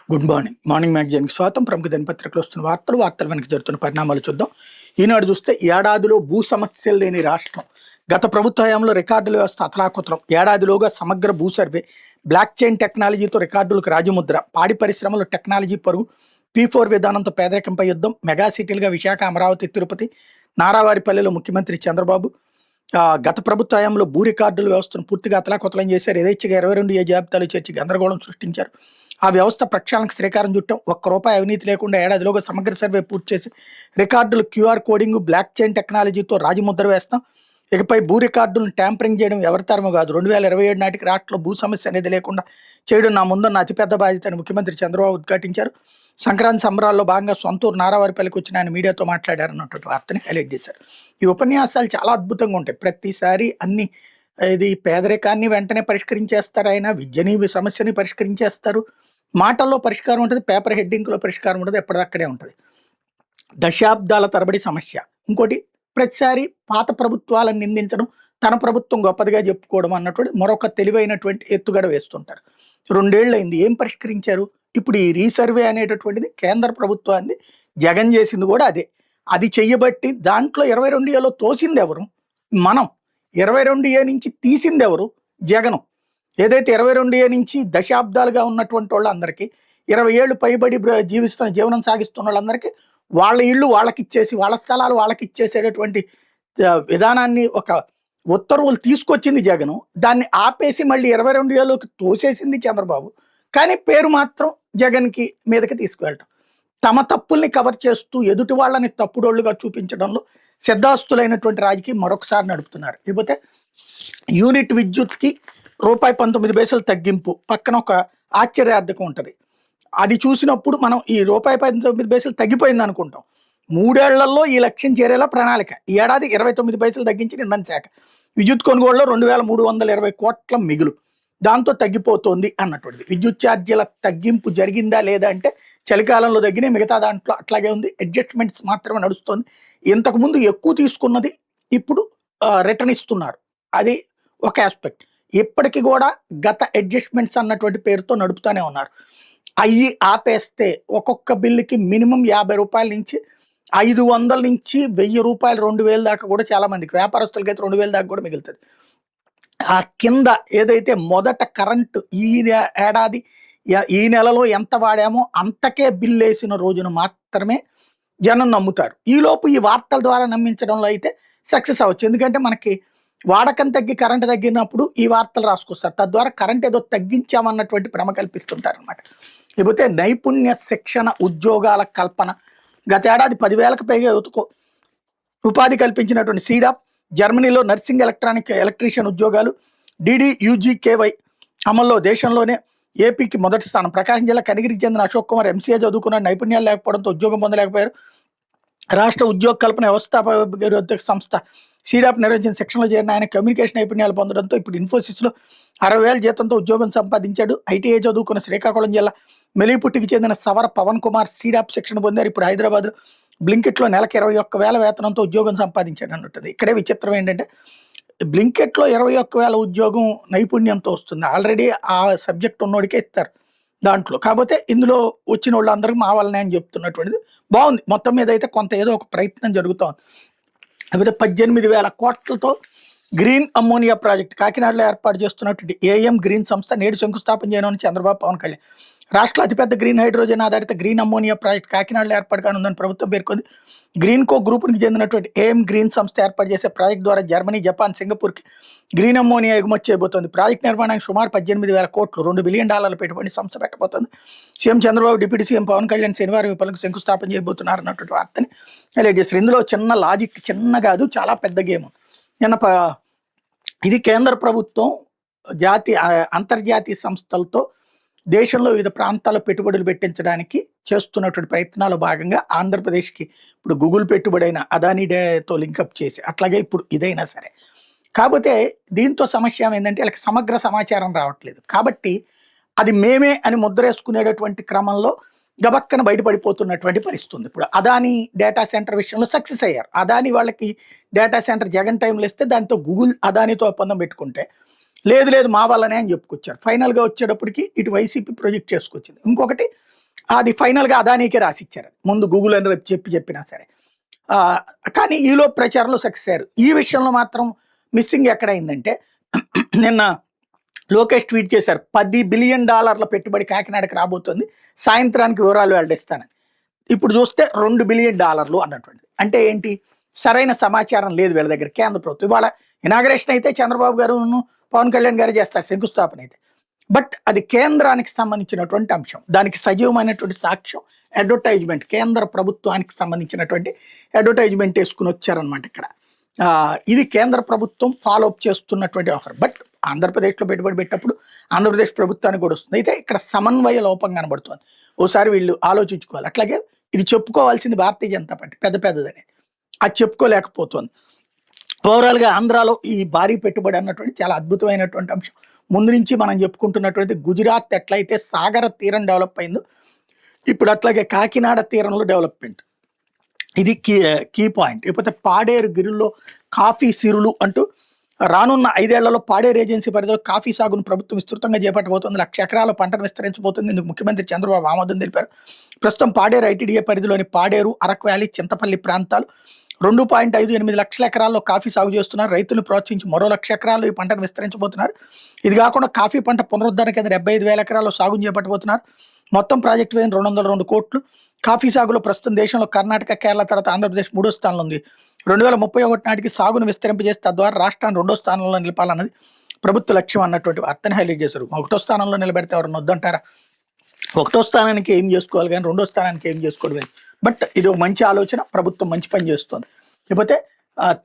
Good morning. Morning మ్యాగజైన్‌కి స్వాగతం. ప్రముఖ దినపత్రికలో వస్తున్న వార్తల వెనక జరుగుతున్న పరిణామాలు చూద్దాం. ఈనాడు చూస్తే ఏడాదిలో భూ సమస్యలు లేని రాష్ట్రం. గత ప్రభుత్వ హయాంలో రికార్డుల వ్యవస్థ అతలాకుతలం. ఏడాదిలోగా సమగ్ర భూ సర్వే, బ్లాక్ చైన్ టెక్నాలజీతో రికార్డులకు రాజముద్ర, పాడి పరిశ్రమలో టెక్నాలజీ పరుగు, P4 విధానంతో పేదరికంపై యుద్ధం, మెగా సిటీలుగా విశాఖ, అమరావతి, తిరుపతి, నారావారిపల్లెలో ముఖ్యమంత్రి చంద్రబాబు. గత ప్రభుత్వ హయాంలో భూ రికార్డుల వ్యవస్థను పూర్తిగా అతలాకుతలం చేశారు. యథేచ్ఛగా 22 జాబితాలు చేర్చి గందరగోళం సృష్టించారు. ఆ వ్యవస్థ ప్రక్షాళనకు శ్రీకారం చుట్టాం. ₹1 అవినీతి లేకుండా ఏడాదిలోగా సమగ్ర సర్వే పూర్తి చేసి రికార్డులు QR కోడింగ్, బ్లాక్ చైన్ టెక్నాలజీతో రాజముద్ర వేస్తాం. ఇకపై భూ రికార్డులను ట్యాంపరింగ్ చేయడం ఎవరితరమో కాదు. 2027 నాటికి రాష్ట్రంలో భూ సమస్య అనేది లేకుండా చేయడం నా ముందున్న అతిపెద్ద బాధ్యత అని ముఖ్యమంత్రి చంద్రబాబు ఉద్ఘాటించారు. సంక్రాంతి సంబరాల్లో భాగంగా సొంతూరు నారావారిపల్లికి వచ్చిన ఆయన మీడియాతో మాట్లాడారన్నటువంటి వార్తని హైలైట్ చేశారు. ఈ ఉపన్యాసాలు చాలా అద్భుతంగా ఉంటాయి. ప్రతిసారి అన్ని ఇది పేదరికాన్ని వెంటనే పరిష్కరించేస్తారు, ఆయన విద్యని సమస్యని పరిష్కరించేస్తారు. మాటల్లో పరిష్కారం ఉంటుంది, పేపర్ హెడ్డింగ్లో పరిష్కారం ఉంటుంది, ఎప్పటిదక్కడే ఉంటుంది. దశాబ్దాల తరబడి సమస్య. ఇంకోటి, ప్రతిసారి పాత ప్రభుత్వాలను నిందించడం, తన ప్రభుత్వం గొప్పదిగా చెప్పుకోవడం అన్నటువంటి మరొక తెలివైనటువంటి ఎత్తుగడ వేస్తుంటారు. 2 ఏళ్ళు అయింది, ఏం పరిష్కరించారు? ఇప్పుడు ఈ రీసర్వే అనేటటువంటిది కేంద్ర ప్రభుత్వాన్ని జగన్ చేసింది కూడా అదే. అది చెయ్యబట్టి దాంట్లో 22A తోసింది ఎవరు? మనం. 22A నుంచి తీసింది ఎవరు? జగను. ఏదైతే 22A నుంచి దశాబ్దాలుగా ఉన్నటువంటి వాళ్ళందరికీ 20 ఏళ్ళు పైబడి జీవిస్తున్న జీవనం సాగిస్తున్న వాళ్ళందరికీ వాళ్ళ ఇళ్ళు వాళ్ళకిచ్చేసి, వాళ్ళ స్థలాలు వాళ్ళకిచ్చేసేటటువంటి విధానాన్ని, ఒక ఉత్తర్వులు తీసుకొచ్చింది జగను. దాన్ని ఆపేసి మళ్ళీ 22Aలోకి తోసేసింది చంద్రబాబు. కానీ పేరు మాత్రం జగన్కి మీదకి తీసుకువెళ్ళటం, తమ తప్పుల్ని కవర్ చేస్తూ ఎదుటి వాళ్ళని తప్పుడోళ్ళుగా చూపించడంలో సిద్ధాస్తులైనటువంటి రాజకీయం మరొకసారి నడుపుతున్నారు. ఇకపోతే యూనిట్ విద్యుత్కి ₹19 తగ్గింపు పక్కన ఒక ఆశ్చర్యార్థకం ఉంటుంది. అది చూసినప్పుడు మనం ఈ ₹19 తగ్గిపోయింది అనుకుంటాం. 3 ఏళ్లలో ఈ లక్ష్యం చేరేలా ప్రణాళిక. ఈ ఏడాది 29 తగ్గించింది ఇంధన శాఖ. విద్యుత్ కొనుగోలులో 2320 కోట్ల మిగులు, దాంతో తగ్గిపోతోంది అన్నటువంటిది. విద్యుత్ ఛార్జీల తగ్గింపు జరిగిందా లేదా అంటే చలికాలంలో తగ్గినాయి, మిగతా దాంట్లో అట్లాగే ఉంది. అడ్జస్ట్మెంట్స్ మాత్రమే నడుస్తుంది. ఇంతకుముందు ఎక్కువ తీసుకున్నది ఇప్పుడు రిటర్న్ ఇస్తున్నారు, అది ఒక ఆస్పెక్ట్. ఇప్పటికి కూడా గత అడ్జస్ట్మెంట్స్ అన్నటువంటి పేరుతో నడుపుతానే ఉన్నారు. అవి ఆపేస్తే ఒక్కొక్క బిల్లుకి మినిమం ₹50 నుంచి 500 నుంచి ₹1000, 2000 దాకా కూడా చాలా మందికి, వ్యాపారస్తులకి అయితే 2000 దాకా కూడా మిగులుతుంది. ఆ కింద ఏదైతే మొదట కరెంటు ఏడాది ఈ నెలలో ఎంత వాడామో అంతకే బిల్లు వేసిన రోజున మాత్రమే జనం నమ్ముతారు. ఈలోపు ఈ వార్తల ద్వారా నమ్మించడంలో అయితే సక్సెస్ అవ్వచ్చు. ఎందుకంటే మనకి వాడకం తగ్గి కరెంటు తగ్గినప్పుడు ఈ వార్తలు రాసుకొస్తారు. తద్వారా కరెంట్ ఏదో తగ్గించామన్నటువంటి భ్రమ కల్పిస్తుంటారు అనమాట. లేకపోతే నైపుణ్య శిక్షణ ఉద్యోగాల కల్పన. గత ఏడాది 10,000కి పైగా యువతకు ఉపాధి కల్పించినటువంటి సీడాప్, జర్మనీలో నర్సింగ్ ఎలక్ట్రీషియన్ ఉద్యోగాలు, DDUGKY అమల్లో దేశంలోనే ఏపీకి మొదటి స్థానం. ప్రకాశం జిల్లా కనిగిరికి చెందిన అశోక్ కుమార్ MCA చదువుకున్న, నైపుణ్యాలు లేకపోవడంతో ఉద్యోగం పొందలేకపోయారు. రాష్ట్ర ఉద్యోగ కల్పన వ్యవస్థాపక సంస్థ సీడాప్ నిర్వహించిన శిక్షణలో చేరిన ఆయన కమ్యూనికేషన్ నైపుణ్యాలు పొందడంతో ఇప్పుడు ఇన్ఫోసిస్లో 60,000 జీతంతో ఉద్యోగం సంపాదించాడు. ITI చదువుకున్న శ్రీకాకుళం జిల్లా మెలిపుట్టికి చెందిన సవర పవన్ కుమార్ సీడాప్ శిక్షణ పొందారు. ఇప్పుడు హైదరాబాద్లో బ్లింకెట్లో నెలకు 21,000 వేతనంతో ఉద్యోగం సంపాదించాడు అన్నట్టుంది. ఇక్కడే విచిత్రం ఏంటంటే బ్లింకెట్లో 21,000 ఉద్యోగం నైపుణ్యంతో వస్తుంది. ఆల్రెడీ ఆ సబ్జెక్ట్ ఉన్నోడికే ఇస్తారు దాంట్లో. కాకపోతే ఇందులో వచ్చిన వాళ్ళందరికీ మా వల్లనే అని చెప్తున్నటువంటిది బాగుంది. మొత్తం మీద అయితే కొంత ఏదో ఒక ప్రయత్నం జరుగుతోంది. లేకపోతే 18,000 కోట్లతో గ్రీన్ అమ్మోనియా ప్రాజెక్ట్ కాకినాడలో ఏర్పాటు చేస్తున్నటువంటి AM గ్రీన్ సంస్థ నేడు శంకుస్థాపన చేయనున్న చంద్రబాబు, పవన్ కళ్యాణ్. రాష్ట్రంలో అతిపెద్ద గ్రీన్ హైడ్రోజన్ ఆధారిత గ్రీన్ అమ్మోనియా ప్రాజెక్ట్ కాకినాడలో ఏర్పాటు కానుందని ప్రభుత్వం పేర్కొంది. గ్రీన్కో గ్రూపునికి చెందినటువంటి AM గ్రీన్ సంస్థ ఏర్పాటు చేసే ప్రాజెక్ట్ ద్వారా జర్మనీ, జపాన్, సింగపూర్కి గ్రీన్ అమ్మోనియా ఎగుమతి చేయబోతోంది. ప్రాజెక్ట్ నిర్మాణానికి సుమారు 18,000 కోట్లు, $2 బిలియన్ పెట్టుబడి సంస్థ పెట్టబోతోంది. CM Chandrababu, deputy CM Pawan Kalyan శనివారం ఈ పనులకు శంకుస్థాపన చేయబోతున్నారు అన్నటువంటి వార్తని హైలైట్ చేస్తారు. ఇందులో చిన్న లాజిక్, చిన్న కాదు, చాలా పెద్ద గేమ్. ఇది కేంద్ర ప్రభుత్వం అంతర్జాతీయ సంస్థలతో దేశంలో వివిధ ప్రాంతాల్లో పెట్టుబడులు పెట్టించడానికి చేస్తున్నటువంటి ప్రయత్నాల్లో భాగంగా ఆంధ్రప్రదేశ్కి ఇప్పుడు గూగుల్ పెట్టుబడి అయిన అదానీతో లింకప్ చేసి, అట్లాగే ఇప్పుడు ఇదైనా సరే. కాకపోతే దీంతో సమస్య ఏంటంటే వీళ్ళకి సమగ్ర సమాచారం రావట్లేదు. కాబట్టి అది మేమే అని ముద్రేసుకునేటటువంటి క్రమంలో గబక్కన బయటపడిపోతున్నటువంటి పరిస్థితుంది. ఇప్పుడు అదానీ డేటా సెంటర్ విషయంలో సక్సెస్ అయ్యారు. అదానీ వాళ్ళకి డేటా సెంటర్ జగన్ టైంలో ఇస్తే దాంతో గూగుల్ అదానీతో ఒప్పందం పెట్టుకుంటే లేదు మా వల్లనే అని చెప్పుకొచ్చారు. ఫైనల్గా వచ్చేటప్పటికి ఇటు వైసీపీ ప్రొజెక్ట్ చేసుకొచ్చింది. ఇంకొకటి అది ఫైనల్గా అదానీకే రాసిచ్చారు ముందు గూగుల్ అని రేపు చెప్పినా సరే. ఆ, కానీ ఈలో ప్రచారంలో సక్సెస్ అయ్యారు. ఈ విషయంలో మాత్రం మిస్సింగ్ ఎక్కడైందంటే నిన్న లోకేష్ ట్వీట్ చేశారు, $10 బిలియన్ పెట్టుబడి కాకినాడకి రాబోతుంది, సాయంత్రానికి వివరాలు వెల్లడిస్తానని. ఇప్పుడు చూస్తే $2 బిలియన్ అన్నటువంటి. అంటే ఏంటి, సరైన సమాచారం లేదు వీళ్ళ దగ్గర. కేంద్ర ప్రభుత్వం ఇవాళ ఇనాగరేషన్ అయితే చంద్రబాబు గారు పవన్ కళ్యాణ్ గారు చేస్తారు, శంకుస్థాపన అయితే. బట్ అది కేంద్రానికి సంబంధించినటువంటి అంశం, దానికి సజీవమైనటువంటి సాక్ష్యం అడ్వర్టైజ్మెంట్, కేంద్ర ప్రభుత్వానికి సంబంధించినటువంటి అడ్వర్టైజ్మెంట్ వేసుకుని వచ్చారనమాట ఇక్కడ. ఇది కేంద్ర ప్రభుత్వం ఫాలో అప్ చేస్తున్నటువంటి వ్యవహారం. బట్ ఆంధ్రప్రదేశ్లో పెట్టుబడి పెట్టినప్పుడు ఆంధ్రప్రదేశ్ ప్రభుత్వానికి కూడా వస్తుంది. అయితే ఇక్కడ సమన్వయ లోపం కనబడుతుంది, ఓసారి వీళ్ళు ఆలోచించుకోవాలి. అట్లాగే ఇది చెప్పుకోవాల్సింది భారతీయ జనతా పార్టీ పెద్దదని, అది చెప్పుకోలేకపోతుంది. ఓవరాల్గా ఆంధ్రాలో ఈ భారీ పెట్టుబడి అన్నటువంటి చాలా అద్భుతమైనటువంటి అంశం. ముందు నుంచి మనం చెప్పుకుంటున్నటువంటి గుజరాత్ ఎట్లయితే సాగర తీరం డెవలప్ అయిందో, ఇప్పుడు అట్లాగే కాకినాడ తీరంలో డెవలప్మెంట్, ఇది కీ పాయింట్. లేకపోతే పాడేరు గిరుల్లో కాఫీ సిరులు అంటూ రానున్న 5 ఏళ్లలో పాడేరు ఏజెన్సీ పరిధిలో కాఫీ సాగును ప్రభుత్వం విస్తృతంగా చేపట్టబోతుంది. 1,00,000 ఎకరాల పంటను విస్తరించబోతుంది. ఇందుకు ముఖ్యమంత్రి చంద్రబాబు ఆమోదం తెలిపారు. ప్రస్తుతం పాడేరు ఐటీడీఏ పరిధిలోని పాడేరు, అరకు వ్యాలీ, చింతపల్లి ప్రాంతాలు 2.58 లక్షల ఎకరాల్లో కాఫీ సాగు చేస్తున్నారు. రైతులను ప్రోత్సహించి మరో 1,00,000 ఎకరాల్లో ఈ పంటను విస్తరించబోతున్నారు. ఇది కాకుండా కాఫీ పంట పునరుద్ధరణ కింద 75,000 ఎకరాల్లో సాగును చేపట్టబోతున్నారు. మొత్తం ప్రాజెక్టు వ్యయం 202 కోట్లు. కాఫీ సాగులో ప్రస్తుతం దేశంలో కర్ణాటక, కేరళ తర్వాత ఆంధ్రప్రదేశ్ 3వ స్థానంలో ఉంది. 2031 నాటికి సాగును విస్తరింపజేసి తద్వారా రాష్ట్రాన్ని 2వ స్థానంలో నిలపాలన్నది ప్రభుత్వ లక్ష్యం అన్నటువంటి వార్తని హైలైట్ చేశారు. 1వ స్థానంలో నిలబెడితే ఎవరన్నా వద్దంటారా? 1వ స్థానానికి ఏం చేసుకోవాలి కానీ 2వ స్థానానికి ఏం చేసుకోవడం. బట్ ఇది ఒక మంచి ఆలోచన, ప్రభుత్వం మంచి పని చేస్తుంది. లేకపోతే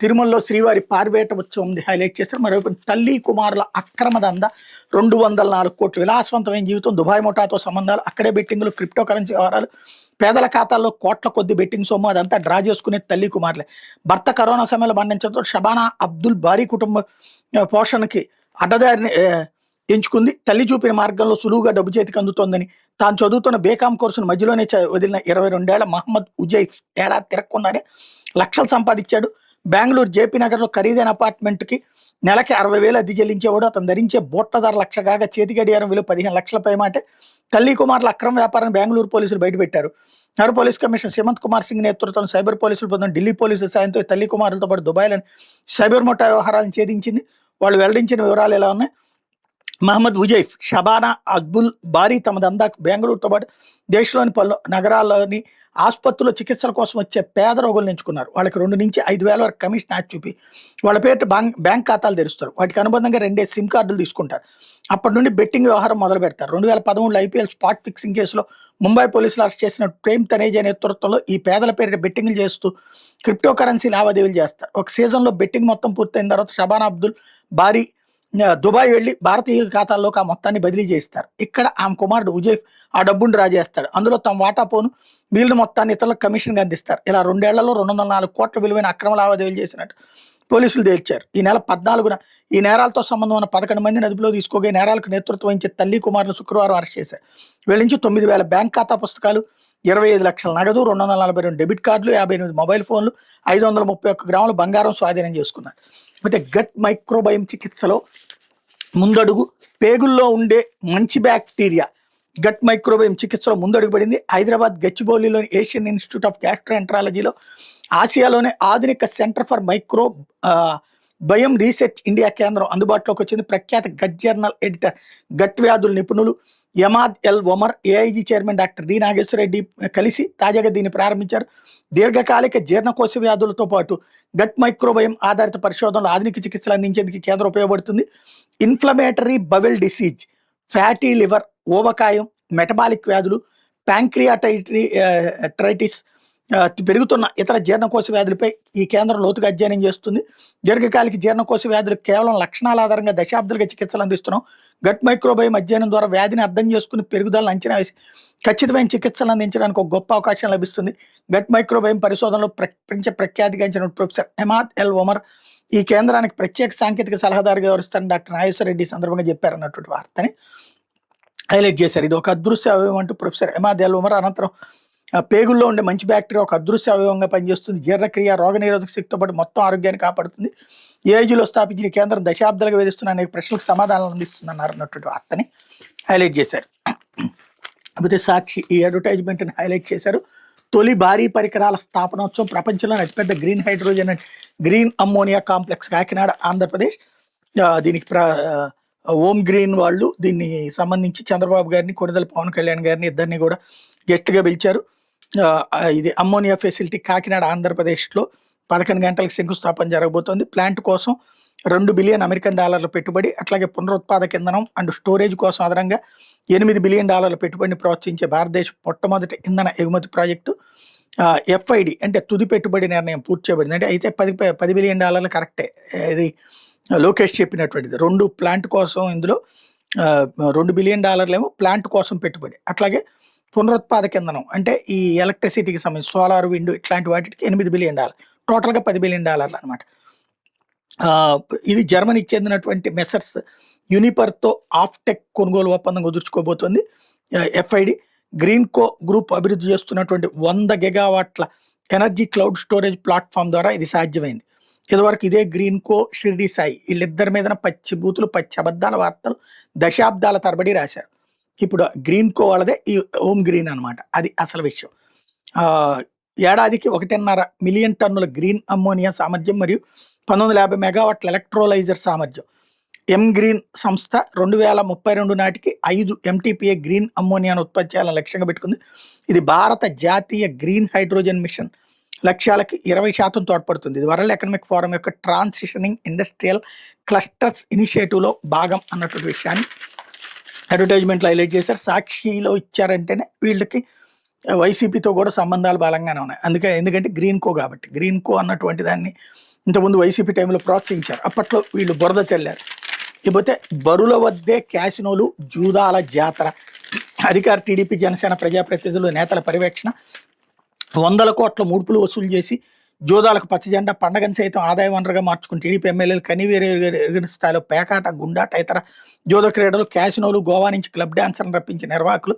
తిరుమలలో శ్రీవారి పార్వేట ఉత్సవం హైలైట్ చేశారు. మరోవైపు తల్లి కుమారుల అక్రమ దందా, 204 కోట్లు, విలాసవంతమైన జీవితం, దుబాయ్ ముఠాతో సంబంధాలు, అక్కడే బెట్టింగ్లు, క్రిప్టో కరెన్సీ వ్యవహారాలు, పేదల ఖాతాల్లో కోట్ల కొద్ది బెట్టింగ్ సొమ్ము, అదంతా డ్రా చేసుకునే తల్లి కుమారులే. భర్త కరోనా సమయంలో మరణించడంతో షబానా అబ్దుల్ భారీ కుటుంబ పోషణకి అడ్డదారిని ఎంచుకుంది. తల్లి చూపిన మార్గంలో సులువుగా డబ్బు చేతికి అందుతోందని తాను చదువుతున్న బేకాం కోర్సును మధ్యలోనే వదిలిన 22 ఏళ్ల మహమ్మద్ ఉజైఫ్ ఏడాది తిరగకుండానే లక్షలు సంపాదించాడు. బెంగళూరు జేపీ నగర్లో ఖరీదైన అపార్ట్మెంట్కి నెలకి 60,000 అద్దె చెల్లించేవాడు. అతను ధరించే బోట్ల ధర 1,00,000 కాగా చేతి గడియారం విలువ 15 లక్షల పైమాటే. తల్లి కుమారుల అక్రమ వ్యాపారాన్ని బెంగళూరు పోలీసులు బయటపెట్టారు. నగర పోలీస్ కమిషనర్ హిమంత్ కుమార్ సింగ్ నేతృత్వంలో సైబర్ పోలీసులు పొందిన ఢిల్లీ పోలీసుల సాయంతో తల్లి కుమారులతో పాటు దుబాయ్లోని సైబర్ ముఠా వ్యవహారాలను ఛేదించింది. వాళ్ళు వెల్లడించిన వివరాలు ఎలా ఉన్నాయి? మహమ్మద్ ఉజైఫ్, షబానా అబ్దుల్ బారీ తమ దందాకు బెంగళూరుతో పాటు దేశంలోని పలు నగరాల్లోని ఆసుపత్రుల్లో చికిత్సల కోసం వచ్చే పేద రోగులను ఎంచుకున్నారు. వాళ్ళకి 2 నుంచి 5,000 వరకు కమిషన్ యాడ్ చూపి వాళ్ళ పేరు బ్యాంక్ ఖాతాలు తెరుస్తారు. వాటికి అనుబంధంగా 2 సిమ్ కార్డులు తీసుకుంటారు. అప్పటి నుండి బెట్టింగ్ వ్యవహారం మొదలు పెడతారు. 2013 ఐపీఎల్ స్పాట్ ఫిక్సింగ్ కేసులో ముంబై పోలీసులు అరెస్ట్ చేసిన ప్రేమ్ తనేజా నేతృత్వంలో ఈ పేదల పేరిట బెట్టింగ్లు చేస్తూ క్రిప్టో కరెన్సీ లావాదేవీలు చేస్తారు. ఒక సీజన్లో బెట్టింగ్ మొత్తం పూర్తయిన తర్వాత షబానా అబ్దుల్ బారీ దుబాయ్ వెళ్ళి భారతీయ ఖాతాల్లోకి ఆ మొత్తాన్ని బదిలీ చేస్తారు. ఇక్కడ ఆమె కుమారుడు ఉజైఫ్ ఆ డబ్బును డ్రా చేస్తాడు. అందులో తమ వాటా పోను మిగిలిన మొత్తాన్ని ఇతరులకు కమిషన్గా అందిస్తారు. ఇలా 2 ఏళ్లలో 204 కోట్ల విలువైన అక్రమ లావాదేవీలు చేసినట్టు పోలీసులు తేల్చారు. ఈ నెల 14న ఈ నేరాలతో సంబంధం ఉన్న 11 మందిని అదుపులో తీసుకోగా నేరాలకు నేతృత్వం వహించే తల్లి కుమారులు శుక్రవారం అరెస్ట్ చేశారు. వీళ్ళ నుంచి 9,000 బ్యాంక్ ఖాతా పుస్తకాలు, 25 లక్షల నగదు, 242 డెబిట్ కార్డులు, 58 మొబైల్ ఫోన్లు, 531 గ్రాముల బంగారం స్వాధీనం చేసుకున్నారు. అయితే గట్ మైక్రోబయం చికిత్సలో ముందడుగు, పేగుల్లో ఉండే మంచి బ్యాక్టీరియా గట్ మైక్రోబయం చికిత్సలో ముందడుగు పడింది. హైదరాబాద్ గచ్చిబౌలిలోని ఏషియన్ ఇన్స్టిట్యూట్ ఆఫ్ గ్యాస్ట్రోఎంట్రాలజీలో ఆసియాలోనే ఆధునిక centre for microbiome research India కేంద్రం అందుబాటులోకి వచ్చింది. ప్రఖ్యాత గట్ జర్నల్ ఎడిటర్, గట్ వ్యాధుల నిపుణులు Emad El Omar, AIG chairman doctor D Nageshwara Reddy కలిసి తాజాగా దీన్ని ప్రారంభించారు. దీర్ఘకాలిక జీర్ణకోశ వ్యాధులతో పాటు గట్ మైక్రోబయం ఆధారిత పరిశోధనలు ఆధునిక చికిత్సలు అందించేందుకు కేంద్రం ఉపయోగపడుతుంది. Inflammatory bowel disease, fatty liver, ఊబకాయం, మెటబాలిక్ వ్యాధులు, ప్యాంక్రియాటైటిస్, పెరుగుతున్న ఇతర జీర్ణకోశ వ్యాధులపై ఈ కేంద్రం లోతుగా అధ్యయనం చేస్తుంది. దీర్ఘకాలిక జీర్ణకోశ వ్యాధులు కేవలం లక్షణాల ఆధారంగా దశాబ్దాలుగా చికిత్సలు అందిస్తున్నాం. గట్ మైక్రోబయం అధ్యయనం ద్వారా వ్యాధిని అర్థం చేసుకుని పెరుగుదలను అంచనా వేసి ఖచ్చితమైన చికిత్సలు అందించడానికి ఒక గొప్ప అవకాశం లభిస్తుంది. గట్ మైక్రోబయం పరిశోధనలో ప్రపంచ ప్రఖ్యాతిగాంచిన ప్రొఫెసర్ ఎమాద్ ఎల్ ఒమర్ ఈ కేంద్రానికి ప్రత్యేక సాంకేతిక సలహాదారుగా వ్యవహరిస్తారని డాక్టర్ నాగేశ్వర రెడ్డి సందర్భంగా చెప్పారన్నటువంటి వార్తని హైలైట్ చేశారు. ఇది ఒక అదృశ్య అవయవం అంటూ ప్రొఫెసర్ ఎమాద్ ఎల్ ఒమర్. అనంతరం పేగుల్లో ఉండే మంచి బ్యాక్టీరియా ఒక అదృశ్య అవయవంగా పనిచేస్తుంది. జీర్ణక్రియ, రోగనిరోధక శక్తితో పాటు మొత్తం ఆరోగ్యాన్ని కాపాడుతుంది. ఏఐజీలో స్థాపించిన కేంద్రం దశాబ్దాలుగా వేధిస్తున్న అనేక ప్రశ్నలకు సమాధానాలు అందిస్తుందన్నారు అన్నటువంటి వార్తని హైలైట్ చేశారు. కాకపోతే సాక్షి ఈ అడ్వర్టైజ్మెంట్ని హైలైట్ చేశారు. తొలి భారీ పరికరాల స్థాపనోత్సవం, ప్రపంచంలోని అతిపెద్ద green hydrogen and green ammonia complex Kakinada Andhra Pradesh. దీనికి ఓం గ్రీన్ వాళ్ళు దీన్ని సంబంధించి చంద్రబాబు గారిని, కొణిదెల పవన్ కళ్యాణ్ గారిని ఇద్దరిని కూడా గెస్ట్గా పిలిచారు. ఇది అమ్మోనియా ఫెసిలిటీ కాకినాడ ఆంధ్రప్రదేశ్లో 11 గంటలకు శంకుస్థాపన జరగబోతోంది. ప్లాంట్ కోసం $2 బిలియన్ అమెరికన్ డాలర్ల పెట్టుబడి, అట్లాగే పునరుత్పాదక ఇంధనం అండ్ స్టోరేజ్ కోసం అదనంగా $8 బిలియన్ పెట్టుబడిని ప్రోత్సహించే భారతదేశ మొట్టమొదటి ఇంధన ఎగుమతి ప్రాజెక్టు. FID అంటే తుది పెట్టుబడి నిర్ణయం పూర్తి చేయబడింది. అంటే అయితే $10 బిలియన్ కరెక్టే, ఇది లోకేష్ చెప్పినటువంటిది. 2 ప్లాంట్ కోసం ఇందులో $2 బిలియన్ ఏమో ప్లాంట్ కోసం పెట్టుబడి, అట్లాగే పునరుత్పాదక ఇంధనం అంటే ఈ ఎలక్ట్రిసిటీకి సంబంధించి సోలార్, విండ్ ఇట్లాంటి వాటికి $8 బిలియన్, టోటల్గా $10 బిలియన్ అనమాట. ఇది జర్మనీకి చెందినటువంటి మెసర్స్ యూనిపర్తో ఆఫ్టెక్ కొనుగోలు ఒప్పందం కుదుర్చుకోబోతోంది. FID గ్రీన్ కో గ్రూప్ అభివృద్ధి చేస్తున్నటువంటి 100 గిగావాట్ల ఎనర్జీ క్లౌడ్ స్టోరేజ్ ప్లాట్ఫామ్ ద్వారా ఇది సాధ్యమైంది. ఇదివరకు ఇదే గ్రీన్ కో, షిర్డీ సాయి వీళ్ళిద్దరి మీద పచ్చి బూతులు, పచ్చి అబద్ధాల వార్తలు దశాబ్దాల తరబడి రాశారు. ఇప్పుడు గ్రీన్ కో వాళ్ళదే ఈ ఓం గ్రీన్ అనమాట. అది అసలు విషయం. ఏడాదికి 1.5 మిలియన్ టన్నుల గ్రీన్ అమ్మోనియా సామర్థ్యం మరియు 1950 మెగావాట్ల ఎలక్ట్రోలైజర్ సామర్థ్యం. గ్రీన్ సంస్థ 2032 నాటికి 5 MTPA గ్రీన్ అమ్మోనియాను ఉత్పత్తి చేయాలని లక్ష్యంగా పెట్టుకుంది. ఇది భారత జాతీయ గ్రీన్ హైడ్రోజన్ మిషన్ లక్ష్యాలకి 20% తోడ్పడుతుంది. ఇది వరల్డ్ ఎకనామిక్ ఫోరం యొక్క ట్రాన్సిషనింగ్ ఇండస్ట్రియల్ క్లస్టర్స్ ఇనిషియేటివ్లో భాగం అన్నటువంటి విషయాన్ని అడ్వర్టైజ్మెంట్లో హైలైట్ చేశారు. సాక్షిలో ఇచ్చారంటేనే వీళ్ళకి వైసీపీతో కూడా సంబంధాలు బలంగానే ఉన్నాయి. ఎందుకంటే గ్రీన్ కో కాబట్టి. గ్రీన్ కో అన్నటువంటి దాన్ని ఇంతకుముందు వైసీపీ టైంలో ప్రోత్సహించారు. అప్పట్లో వీళ్ళు బురద చల్లారు. ఇకపోతే బరుల వద్దే క్యాసినోలు, జూదాల జాతర. అధికార టీడీపీ, జనసేన ప్రజాప్రతినిధులు, నేతల పర్యవేక్షణ. 100 కోట్ల ముడుపులు వసూలు చేసి జోదాలకు పచ్చజెండా, పండగను సైతం ఆదాయ వనరుగా మార్చుకుని టీడీపీ ఎమ్మెల్యేలు కనివేరు స్థాయిలో పేకాట, గుండాట, ఇతర జోద క్రీడలు, క్యాసినోలు, గోవా నుంచి క్లబ్ డాన్సర్లను రప్పించిన నిర్వాహకులు,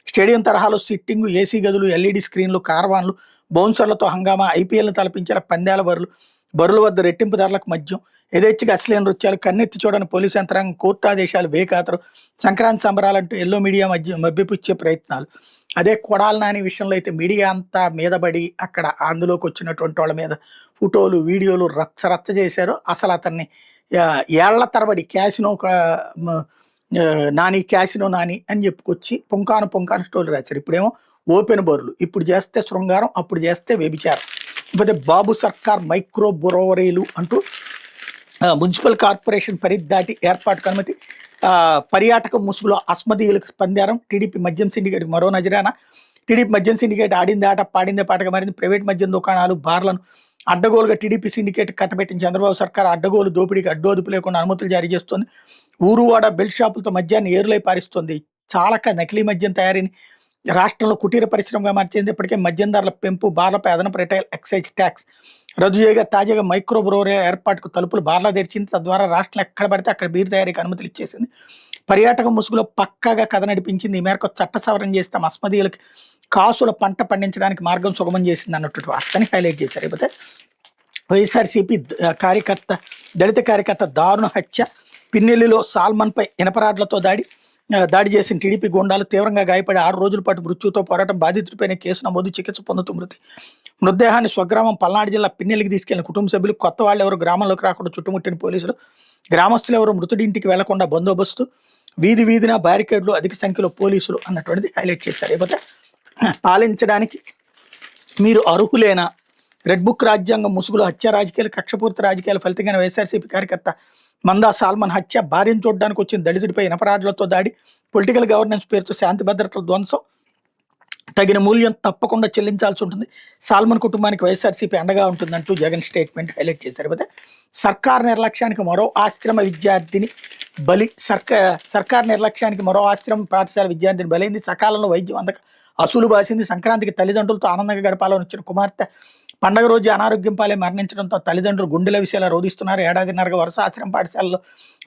స్టేడియం తరహాలో సిట్టింగు, ఏసీ గదులు, LED స్క్రీన్లు, కార్వాన్లు, బౌన్సర్లతో హంగామా, IPLను తలపించేలా పందేల బరుల వద్ద రెట్టింపు ధరలకు మద్యం, యథేచ్ఛగా అశ్లీల నృత్యాలు, కన్నెత్తి చూడని పోలీసు యంత్రాంగం, కోర్టు ఆదేశాలు, బేఖాతరు, సంక్రాంతి సంబరాలంటూ ఎల్లో మీడియా మభ్యపుచ్చే ప్రయత్నాలు. అదే కొడాలి నాని విషయంలో అయితే మీడియా అంతా మీదబడి అక్కడ అందులోకి వచ్చినటువంటి వాళ్ళ మీద ఫోటోలు, వీడియోలు రచ్చ చేశారు. అసలు అతన్ని ఏళ్ల తరబడి క్యాసినో నాని అని చెప్పుకొచ్చి పొంకాను స్టోరీ రాశారు. ఇప్పుడేమో ఓపెన్ బరులు, ఇప్పుడు చేస్తే శృంగారం, అప్పుడు చేస్తే వ్యభిచారం. ఇకపోతే బాబు సర్కార్ మైక్రో బ్రోవరీలు అంటూ మున్సిపల్ కార్పొరేషన్ పరిధి దాటి ఏర్పాటుకు అనుమతి. పర్యాటక ముసుగులో అస్మదీయులకు స్పందారం. టీడీపీ మద్యం సిండికేట్ మరో నజరానా. టీడీపీ మద్యం సిండికేట్ ఆడింది ఆట, పాడిందే పాటగా మారింది. ప్రైవేట్ మద్యం దుకాణాలు, బార్లను అడ్డగోలుగా టీడీపీ సిండికేట్ కట్టబెట్టిన చంద్రబాబు సర్కార్ అడ్డగోలు దోపిడీకి అడ్డోదుపు లేకుండా అనుమతులు జారీ చేస్తోంది. ఊరువాడ బెల్ట్ షాపులతో మద్యాన్ని ఏరులై పారిస్తోంది. చాలక నకిలీ మద్యం తయారీని రాష్ట్రంలో కుటీర పరిశ్రమగా మార్చేంది. ఇప్పటికే మద్యం ధరల పెంపు, బార్లపై అదనపు రిటైల్ ఎక్సైజ్ ట్యాక్స్ రద్దు చేయగా తాజాగా మైక్రో బ్రోవరీ ఏర్పాటుకు తలుపులు బార్లా తెరిచింది. తద్వారా రాష్ట్రం ఎక్కడ పడితే అక్కడ బీర్ తయారీకి అనుమతులు ఇచ్చేసింది. పర్యాటక ముసుగులో పక్కాగా కథ నడిపించింది. ఈ మేరకు చట్ట సవరణ చేస్తాం, అస్మదీయులకి కాసుల పంట పండించడానికి మార్గం సుగమం చేసింది అన్నట్టు వార్తని హైలైట్ చేశారు. లేకపోతే వైఎస్ఆర్సీపీ దళిత కార్యకర్త దారుణ హత్య. పిన్నెల్లిలో సాల్మన్పై ఇనపరాడ్లతో దాడి చేసిన టీడీపీ గుండాలు తీవ్రంగా గాయపడి 6 రోజుల పాటు మృత్యుతో పోరాటం. బాధితుడిపైన కేసు నమోదు, చికిత్స పొందుతూ మృతదేహాన్ని స్వగ్రామం పల్నాడు జిల్లా పిన్నెల్లికి తీసుకెళ్లిన కుటుంబ సభ్యులు. కొత్త వాళ్ళు ఎవరు గ్రామంలోకి రాకుండా చుట్టుముట్టిన పోలీసులు. గ్రామస్తులు ఎవరు మృతుడి ఇంటికి వెళ్లకుండా బందోబస్తు. వీధిన బ్యారికేడ్లు, అధిక సంఖ్యలో పోలీసులు అన్నటువంటిది హైలైట్ చేశారు. లేకపోతే పాలించడానికి మీరు అర్హులేనా. రెడ్ బుక్ రాజ్యాంగం ముసుగులో హత్య రాజకీయాలు, కక్షపూర్తి రాజకీయాల ఫలితంగా వైఎస్ఆర్సీపీ కార్యకర్త మందా సాల్మన్ హత్య. భార్యను చూడడానికి వచ్చిన దళితుడిపై ఇనపరాడ్లతో దాడి. పొలిటికల్ గవర్నెన్స్ పేరుతో శాంతి భద్రతల ధ్వంసం. తగిన మూల్యం తప్పకుండా చెల్లించాల్సి ఉంటుంది. సాల్మన్ కుటుంబానికి వైఎస్ఆర్సీపీ అండగా ఉంటుందంటూ జగన్ స్టేట్మెంట్ హైలైట్ చేశారు. అయితే సర్కార్ నిర్లక్ష్యానికి మరో ఆశ్రమ విద్యార్థిని బలి. సర్కార్ నిర్లక్ష్యానికి మరో ఆశ్రమ పాఠశాల విద్యార్థిని బలైంది. సకాలంలో వైద్యం అందక అసూలు బాసింది. సంక్రాంతికి తల్లిదండ్రులతో ఆనందంగా గడపాలని వచ్చిన కుమార్తె పండగ రోజు అనారోగ్యం పాలే మరణించడంతో తల్లిదండ్రులు గుండెల విషయాలు రోధిస్తున్నారు. ఏడాదిన్నరగా వరుస ఆశ్రమ పాఠశాలలో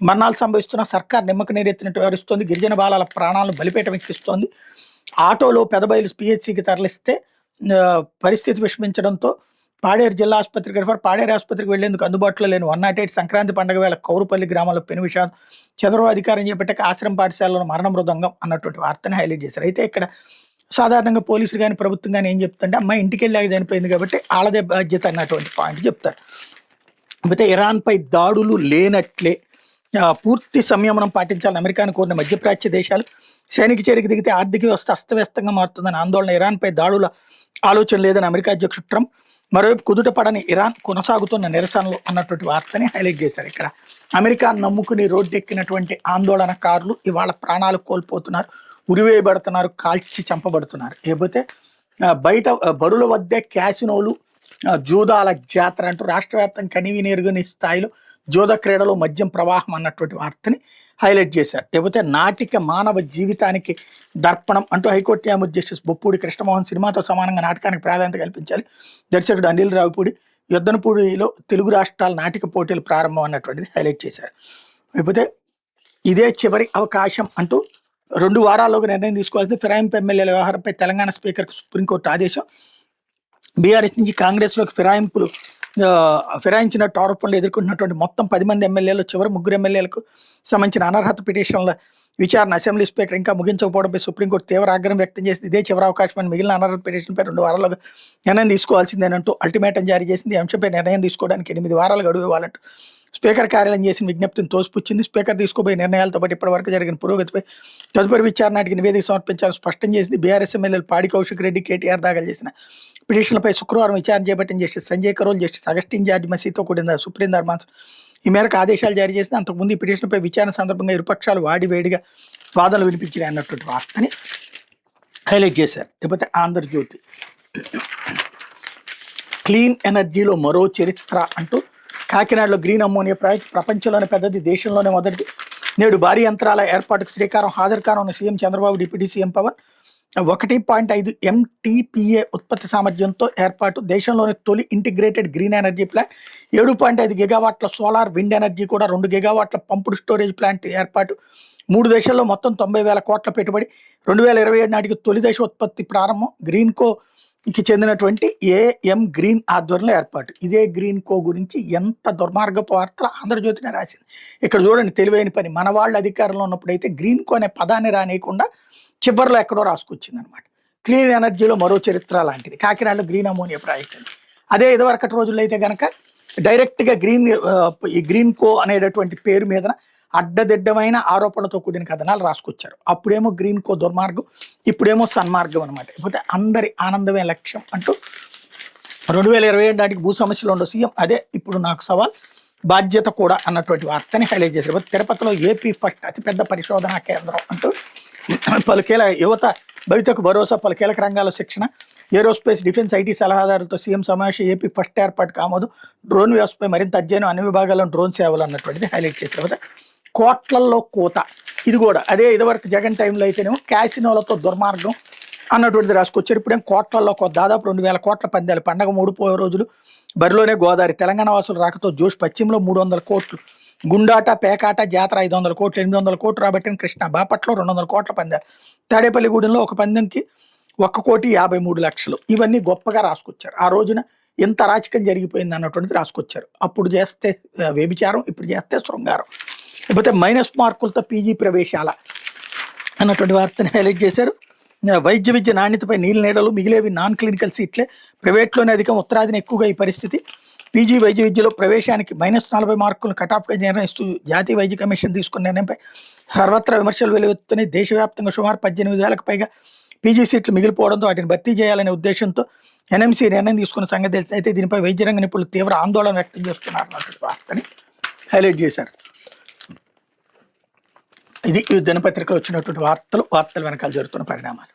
మరణాలు సంభవిస్తున్న సర్కార్ నిమ్మక నీరెత్తినట్టు వ్యవహరిస్తోంది. గిరిజన బాలల ప్రాణాలను బలిపేటం ఎక్కిస్తోంది. ఆటోలో పెదబయలు PHCకి తరలిస్తే పరిస్థితి విషమించడంతో పాడేరు జిల్లా ఆసుపత్రికి రిఫర్. పాడేరు ఆసుపత్రికి వెళ్లేందుకు అందుబాటులో లేని 108 సంక్రాంతి పండుగ వేళ కౌరుపల్లి గ్రామంలో పెను విషాదం. చంద్రబాబు అధికారం చేపట్టాక ఆశ్రమ పాఠశాలలో మరణ మృదంగం అన్నటువంటి వార్తని హైలైట్ చేశారు. అయితే ఇక్కడ సాధారణంగా పోలీసులు కానీ ప్రభుత్వం కానీ ఏం చెప్తుంటే అమ్మాయి ఇంటికి వెళ్ళాక చనిపోయింది కాబట్టి వాళ్ళదే బాధ్యత అన్నటువంటి పాయింట్ చెప్తారు. అయితే ఇరాన్పై దాడులు లేనట్లే పూర్తి సంయమనం పాటించాలని అమెరికాను కోరిన మధ్యప్రాచ్య దేశాలు. సైనిక చర్యకు దిగితే ఆర్థిక వ్యవస్థ అస్తవ్యస్తంగా మారుతుందని ఆందోళన. ఇరాన్పై దాడుల ఆలోచన లేదని అమెరికా అధ్యక్షుడు ట్రంప్. మరోవైపు కుదుట పడని ఇరాన్ కొనసాగుతున్న నిరసనలు అన్నటువంటి వార్తని హైలైట్ చేశారు. ఇక్కడ అమెరికా నమ్ముకుని రోడ్డెక్కినటువంటి ఆందోళనకారులు ఇవాళ ప్రాణాలు కోల్పోతున్నారు, ఉరివేయబడుతున్నారు, కాల్చి చంపబడుతున్నారు. లేకపోతే బయట బరుల వద్దే క్యాసినోలు, జూదాల జాతర అంటూ రాష్ట్ర వ్యాప్తంగా కనివినెరుగని స్థాయిలో జూద క్రీడలో మద్యం ప్రవాహం అన్నటువంటి వార్తని హైలైట్ చేశారు. లేకపోతే నాటిక మానవ జీవితానికి దర్పణం అంటూ హైకోర్టు న్యాయమూర్తి జస్టిస్ బొప్పూడి కృష్ణమోహన్. సినిమాతో సమానంగా నాటకానికి ప్రాధాన్యత కల్పించాలి. దర్శకుడు అనిల్ రావిపూడి. యుద్ధనపూడిలో తెలుగు రాష్ట్రాల నాటిక పోటీలు ప్రారంభం అన్నటువంటిది హైలైట్ చేశారు. లేకపోతే ఇదే చివరి అవకాశం అంటూ 2 వారాల్లోగా నిర్ణయం తీసుకోవాల్సింది. ఫిరాయింపు ఎమ్మెల్యేల వ్యవహారంపై తెలంగాణ స్పీకర్కు సుప్రీంకోర్టు ఆదేశం. బీఆర్ఎస్ నుంచి కాంగ్రెస్లోకి ఫిరాయించినట్టు ఆరోపణలు ఎదుర్కొంటున్నటువంటి మొత్తం 10 మంది ఎమ్మెల్యేలు చివరి 3 ఎమ్మెల్యేలకు సంబంధించిన అనర్హత పిటిషన్ల విచారణ అసెంబ్లీ స్పీకర్ ఇంకా ముగించకపోవడంపై సుప్రీంకోర్టు తీవ్ర ఆగ్రహం వ్యక్తం చేసింది. ఇదే చివరి అవకాశం అని మిగిలిన అనర్హత పిటిషన్పై 2 వారాలుగా నిర్ణయం తీసుకోవాల్సిందేనంటూ అల్టిమేటం జారీ చేసింది. ఈ అంశంపై నిర్ణయం తీసుకోవడానికి 8 వారాలు గడువు ఇవ్వాలంటూ స్పీకర్ కార్యాలయం చేసిన విజ్ఞప్తిని తోసిపుచ్చింది. స్పీకర్ తీసుకోబోయే నిర్ణయాలతో పాటు ఇప్పటివరకు జరిగిన పురోగతిపై తదుపరి విచారణకి నివేదిక సమర్పించాలని స్పష్టం చేసింది. బీఆర్ఎస్ ఎమ్మెల్యేలు పాడి కౌశిక్ రెడ్డి, కేటీఆర్ దాఖలు చేసిన పిటిషన్లపై శుక్రవారం విచారణ చేపట్టిన justice Sanjay Karol, justice Augustine George మసీతో కూడిన సుప్రీం ధర్మాసనం ఈ మేరకు ఆదేశాలు జారీ చేసింది. అంతకుముందు ఈ పిటిషన్పై విచారణ సందర్భంగా ఇరుపక్షాలు వాడివేడిగా వాదనలు వినిపించాయి అన్నటువంటి వార్తని హైలైట్ చేశారు. లేకపోతే ఆంధ్రజ్యోతి క్లీన్ ఎనర్జీలో మరో చరిత్ర అంటూ కాకినాడలో గ్రీన్ అమ్మోనియా ప్రాజెక్ట్ ప్రపంచంలోనే పెద్దది, దేశంలోనే మొదటిది. నేడు భారీ యంత్రాల ఏర్పాటుకు శ్రీకారం. హాజరు కానున్న CM Chandrababu, deputy CM Pawan. 1.5 MTPA ఉత్పత్తి సామర్థ్యంతో ఏర్పాటు. దేశంలోని తొలి ఇంటిగ్రేటెడ్ గ్రీన్ ఎనర్జీ ప్లాంట్. 7.5 గిగావాట్ల సోలార్, విండ్ ఎనర్జీ కూడా 2 గిగావాట్ల పంపుడు స్టోరేజ్ ప్లాంట్ ఏర్పాటు. 3 దేశాల్లో మొత్తం 90,000 కోట్ల పెట్టుబడి. 2027 నాటికి తొలి దశ ఉత్పత్తి ప్రారంభం. గ్రీన్ కోకి చెందినటువంటి AM గ్రీన్ ఆధ్వర్యంలో ఏర్పాటు. ఇదే గ్రీన్ కో గురించి ఎంత దుర్మార్గపు వార్తలు ఆంధ్రజ్యోతినే రాసింది. ఇక్కడ చూడండి తెలివైన పని. మన వాళ్ళు అధికారంలో ఉన్నప్పుడు అయితే గ్రీన్ కో అనే పదాన్ని రానియకుండా చివరిలో ఎక్కడో రాసుకొచ్చింది అనమాట. క్లీన్ ఎనర్జీలో మరో చరిత్ర లాంటిది కాకినాడలో గ్రీన్ అమోనియా ప్రాజెక్ట్ అని. అదే ఇదివరకటి రోజుల్లో అయితే కనుక డైరెక్ట్గా ఈ గ్రీన్ కో అనేటటువంటి పేరు మీద అడ్డదిడ్డమైన ఆరోపణలతో కూడిన కథనాలు రాసుకొచ్చారు. అప్పుడేమో గ్రీన్ కో దుర్మార్గం, ఇప్పుడేమో సన్మార్గం అనమాట. లేకపోతే అందరి ఆనందమే లక్ష్యం అంటూ 2027 నాటికి భూ సమస్యలు ఉండవు సీఎం. అదే ఇప్పుడు నాకు సవాల్, బాధ్యత కూడా అన్నటువంటి వార్తని హైలైట్ చేశారు. తిరుపతిలో ఏపీ ఫస్ట్ అతిపెద్ద పరిశోధనా కేంద్రం అంటూ పలు యువత భవితకు భరోసా, పలు కీలక రంగాల్లో శిక్షణ. ఏరోస్పేస్, డిఫెన్స్, ఐటీ సలహాదారులతో సీఎం సమావేశం. ఏపీ ఫస్ట్ ఏర్పాటుకు ఆమోదం. డ్రోన్ వ్యవస్థపై మరింత అధ్యయనం, అన్ని విభాగాల్లో డ్రోన్ సేవలు అన్నటువంటిది హైలైట్ చేశారు. కోట్లల్లో కోత, ఇది కూడా అదే ఇదివరకు జగన్ టైంలో అయితేనేమో క్యాసినోలతో దుర్మార్గం అన్నటువంటిది రాసుకొచ్చారు. ఇప్పుడేం కోట్లల్లో దాదాపు 2,000 కోట్ల పందాలు. పండగ 3 రోజులు బరిలోనే గోదావరి. తెలంగాణ వాసుల రాకతో జోష్. పశ్చిమలో 300 కోట్లు. గుండాట, పేకాట, జాతర 500 కోట్లు. 800 కోట్లు రాబట్టిన కృష్ణ. బాపట్లో 200 కోట్ల పందాలు. తాడేపల్లిగూడెంలో ఒక పందెంకి 1,53,00,000. ఇవన్నీ గొప్పగా రాసుకొచ్చారు. ఆ రోజున ఎంత అరాచకం జరిగిపోయింది అన్నటువంటిది రాసుకొచ్చారు. అప్పుడు చేస్తే వ్యభిచారం, ఇప్పుడు చేస్తే శృంగారం. లేకపోతే మైనస్ మార్కులతో పీజీ ప్రవేశాల అన్నటువంటి వార్తని హైలైట్ చేశారు. వైద్య విద్య నాణ్యతపై నీడలు, మిగిలేవి నాన్ క్లినికల్ సీట్లే. ప్రైవేట్లోనే అధికం, ఉత్తరాదిని ఎక్కువగా ఈ పరిస్థితి. పీజీ వైద్య విద్యలో ప్రవేశానికి -40 మార్కులను కటాఫ్గా నిర్ణయిస్తూ జాతీయ వైద్య కమిషన్ తీసుకున్న నిర్ణయంపై సర్వత్రా విమర్శలు వెలువెత్తున్నాయి. దేశవ్యాప్తంగా సుమారు 18,000కు పైగా పీజీ సీట్లు మిగిలిపోవడంతో వాటిని భర్తీ చేయాలనే ఉద్దేశంతో NMC నిర్ణయం తీసుకున్న సంగతి తెలిసి, అయితే దీనిపై వైద్య రంగ నిపుణులు తీవ్ర ఆందోళన వ్యక్తం చేస్తున్నారు అన్నటువంటి వార్తని హైలైట్ చేశారు. ఇది ఈ దినపత్రికలో వచ్చినటువంటి వార్తలు వెనకాల జరుగుతున్న పరిణామాలు.